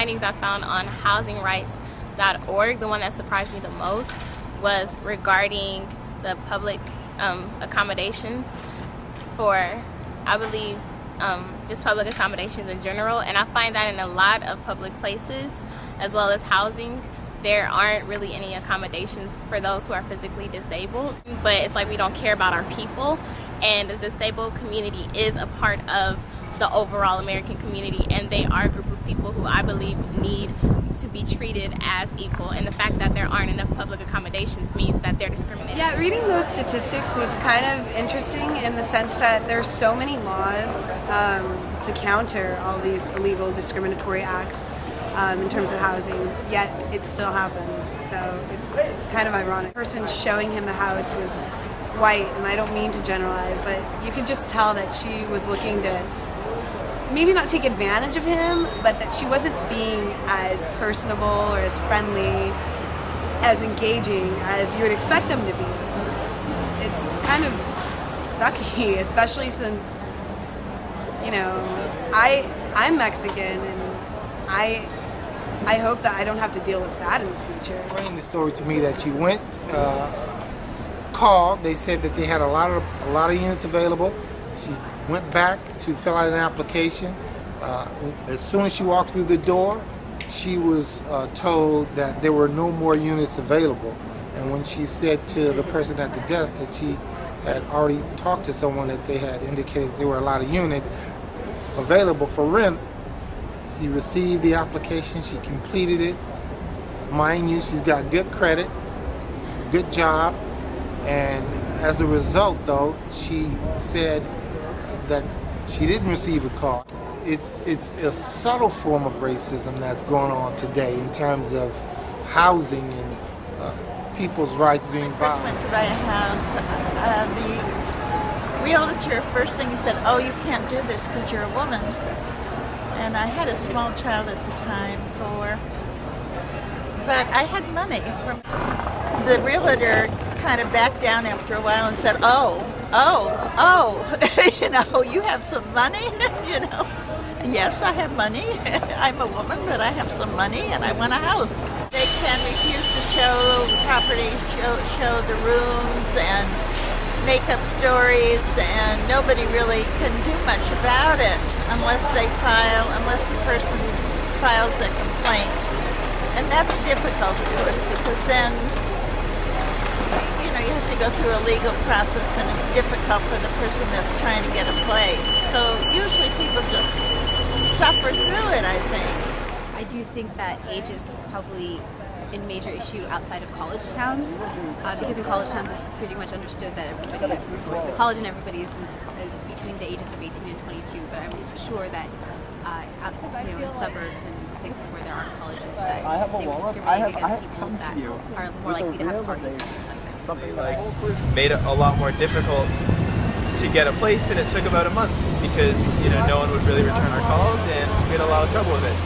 findings I found on housingrights.org, the one that surprised me the most was regarding the public accommodations for, I believe, just public accommodations in general. And I find that in a lot of public places, as well as housing, there aren't really any accommodations for those who are physically disabled. But it's like we don't care about our people, and the disabled community is a part of the overall American community, and they are a group of people who I believe need to be treated as equal, and the fact that there aren't enough public accommodations means that they're discriminated. Yeah, reading those statistics was kind of interesting in the sense that there's so many laws to counter all these illegal discriminatory acts in terms of housing, yet it still happens. So it's kind of ironic. The person showing him the house was white, and I don't mean to generalize, but you could just tell that she was looking to maybe not take advantage of him, but that she wasn't being as personable or as friendly, as engaging as you would expect them to be. It's kind of sucky, especially since, you know, I'm Mexican, and I hope that I don't have to deal with that in the future. Explain the story to me that she went, called. They said that they had a lot of units available. She went back to fill out an application. As soon as she walked through the door, she was told that there were no more units available. And when she said to the person at the desk that she had already talked to someone, that they had indicated there were a lot of units available for rent, she received the application, she completed it. Mind you, she's got good credit, good job, and as a result, though, she said that she didn't receive a call. It's a subtle form of racism that's going on today in terms of housing and people's rights being violated. When I first went to buy a house, the realtor, first thing he said, "Oh, you can't do this because you're a woman." And I had a small child at the time, but I had money. The realtor kind of backed down after a while and said, oh, you know, you have some money, you know. Yes, I have money. I'm a woman, but I have some money, and I want a house. They can refuse to show property, show the rooms, and make up stories, and nobody really can do much about it unless the person files a complaint. And that's difficult to us because then, you know, you have to go through a legal process, and it's difficult for the person that's trying to get a place. So usually people just suffer through it, I think. I do think that age is probably a major issue outside of college towns, because in college towns it's pretty much understood that everybody is, the college and everybody is between the ages of 18 and 22, but I'm sure that you know, in suburbs and places where there aren't colleges, that they would discriminate against people that are more likely to have parties and things like that. Something like made it a lot more difficult to get a place, and it took about a month because, you know, no one would really return our calls, and we had a lot of trouble with it.